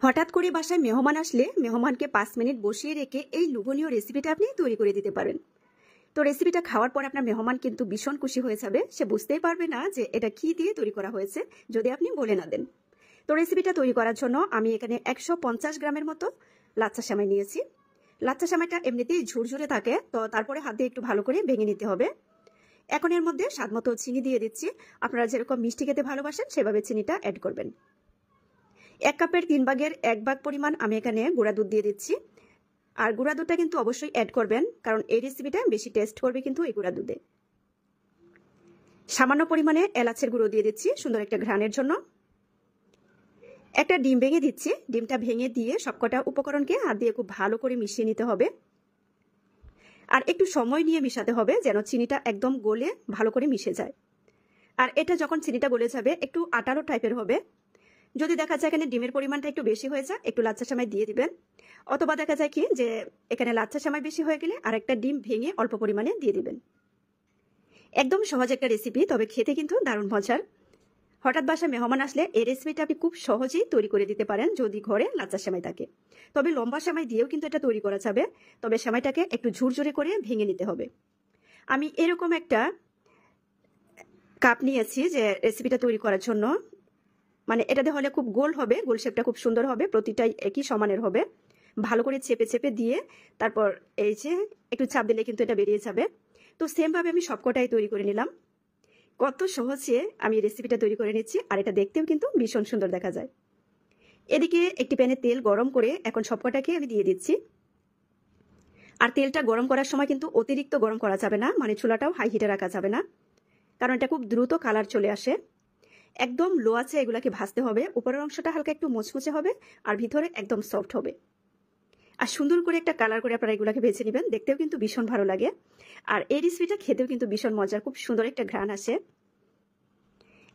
হঠাৎ করে বাসায় মেহমান আসলে মেহমানকে 5 মিনিট বসিয়ে রেখে এই লোভনীয় রেসিপিটা আপনি তৈরি করে দিতে পারেন। তো রেসিপিটা খাওয়ার পর আপনার মেহমান কিন্তু ভীষণ খুশি হয়ে যাবে, সে বুঝতেই পারবে না যে এটা কি দিয়ে তৈরি করা হয়েছে যদি আপনি বলে না দেন। তো রেসিপিটা তৈরি করার জন্য আমি এখানে 150 গ্রামের মতো লাচ্ছা সেমাই নিয়েছি। লাচ্ছা সেমাইটা এমনিতেই ঝুরঝুরে থাকে, তো তারপরে হাত দিয়ে একটু ভালো করে ভেঙে নিতে হবে। এখন এর মধ্যে স্বাদ মতো চিনি দিয়ে দিচ্ছি। আপনারা যেরকম মিষ্টি খেতে ভালোবাসেন সেভাবে চিনিটা অ্যাড করবেন। 1 কাপের 3 ভাগের 1 ভাগ পরিমাণ আমি এখানে গুঁড়া দুধ দিয়ে দিচ্ছি। আর গুঁড়া দুধটা কিন্তু অবশ্যই অ্যাড করবেন, কারণ এই রেসিপিটা বেশি টেস্ট করবে কিন্তু এই গুঁড়া দুধে। সামান্য পরিমাণে এলাচের গুঁড়ো দিয়ে দিচ্ছি সুন্দর একটা ঘ্রাণের জন্য। একটা ডিম ভেঙে দিচ্ছি। ডিমটা ভেঙে দিয়ে সবকটা উপকরণকে হাত দিয়ে খুব ভালো করে মিশিয়ে নিতে হবে। আর একটু সময় নিয়ে মিশাতে হবে যেন চিনিটা একদম গলে ভালো করে মিশে যায়। আর এটা যখন চিনিটা গলে যাবে একটু আঠালো টাইপের হবে। যদি দেখা যায় এখানে ডিমের পরিমাণটা একটু বেশি হয়ে যায়, একটু লাচ্ছা সেমাই দিয়ে দিবেন। অথবা দেখা যায় কি যে এখানে লাচ্ছা সেমাই বেশি হয়ে গেলে আর একটা ডিম ভেঙে অল্প পরিমাণে দিয়ে দিবেন। একদম সহজ একটা রেসিপি, তবে খেতে কিন্তু দারুণ মজার। হঠাৎ বাসায় মেহমান আসলে এই রেসিপিটা আপনি খুব সহজেই তৈরি করে দিতে পারেন যদি ঘরে লাচ্ছা সেমাই থাকে। তবে লম্বা সেমাই দিয়েও কিন্তু এটা তৈরি করা যাবে, তবে সেমাইটাকে একটু ঝুরঝুরে করে ভেঙে নিতে হবে। আমি এরকম একটা কাপ নিয়েছি যে রেসিপিটা তৈরি করার জন্য, মানে এটাতে হলে খুব গোল হবে, গোল শেপটা খুব সুন্দর হবে, প্রতিটাই একই সমানের হবে। ভালো করে চেপে চেপে দিয়ে তারপর এই যে একটু চাপ দিলে কিন্তু এটা বেরিয়ে যাবে। তো সেম ভাবে আমি সবকটাই তৈরি করে নিলাম। কত সহজে আমি রেসিপিটা তৈরি করে নিচ্ছি, আর এটা দেখতেও কিন্তু ভীষণ সুন্দর দেখা যায়। এদিকে একটি প্যানে তেল গরম করে এখন সবকটাকে আমি দিয়ে দিচ্ছি। আর তেলটা গরম করার সময় কিন্তু অতিরিক্ত গরম করা যাবে না, মানে চুলাটাও হাই হিটে রাখা যাবে না, কারণ এটা খুব দ্রুত কালার চলে আসে। একদম লো আছে এগুলাকে ভাজতে হবে। উপরের অংশটা হালকা একটু মুচমুচে হবে আর ভিতরে একদম সফট হবে। আর সুন্দর করে একটা কালার করে আপনারা এগুলাকে ভেজে নেবেন, দেখতেও কিন্তু ভীষণ ভালো লাগে। আর এই রেসিপিটা খেতেও কিন্তু ভীষণ মজার, খুব সুন্দর একটা ঘ্রাণ আসে।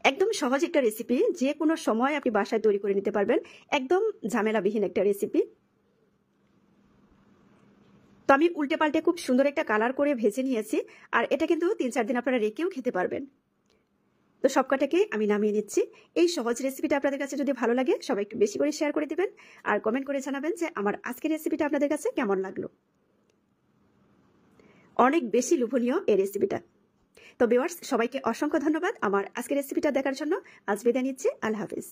একদম সহজ একটা রেসিপি, যে কোনো সময় আপনি বাসায় তৈরি করে নিতে পারবেন। একদম ঝামেলাবিহীন একটা রেসিপি। তো আমি উল্টে পাল্টে খুব সুন্দর একটা কালার করে ভেজে নিয়েছি। আর এটা কিন্তু 3-4 দিন আপনারা রেখেও খেতে পারবেন। তো সবকটাকে আমি নামিয়ে নিচ্ছি। এই সহজ রেসিপিটা আপনাদের কাছে যদি ভালো লাগে সবাই একটু বেশি করে শেয়ার করে দিবেন, আর কমেন্ট করে জানাবেন যে আমার আজকের রেসিপিটা আপনাদের কাছে কেমন লাগলো। অনেক বেশি লোভনীয় এই রেসিপিটা। তো ভিউয়ার্স, সবাইকে অসংখ্য ধন্যবাদ আমার আজকের রেসিপিটা দেখার জন্য। আজ বিদায় নিচ্ছি। আল্লাহ হাফিজ।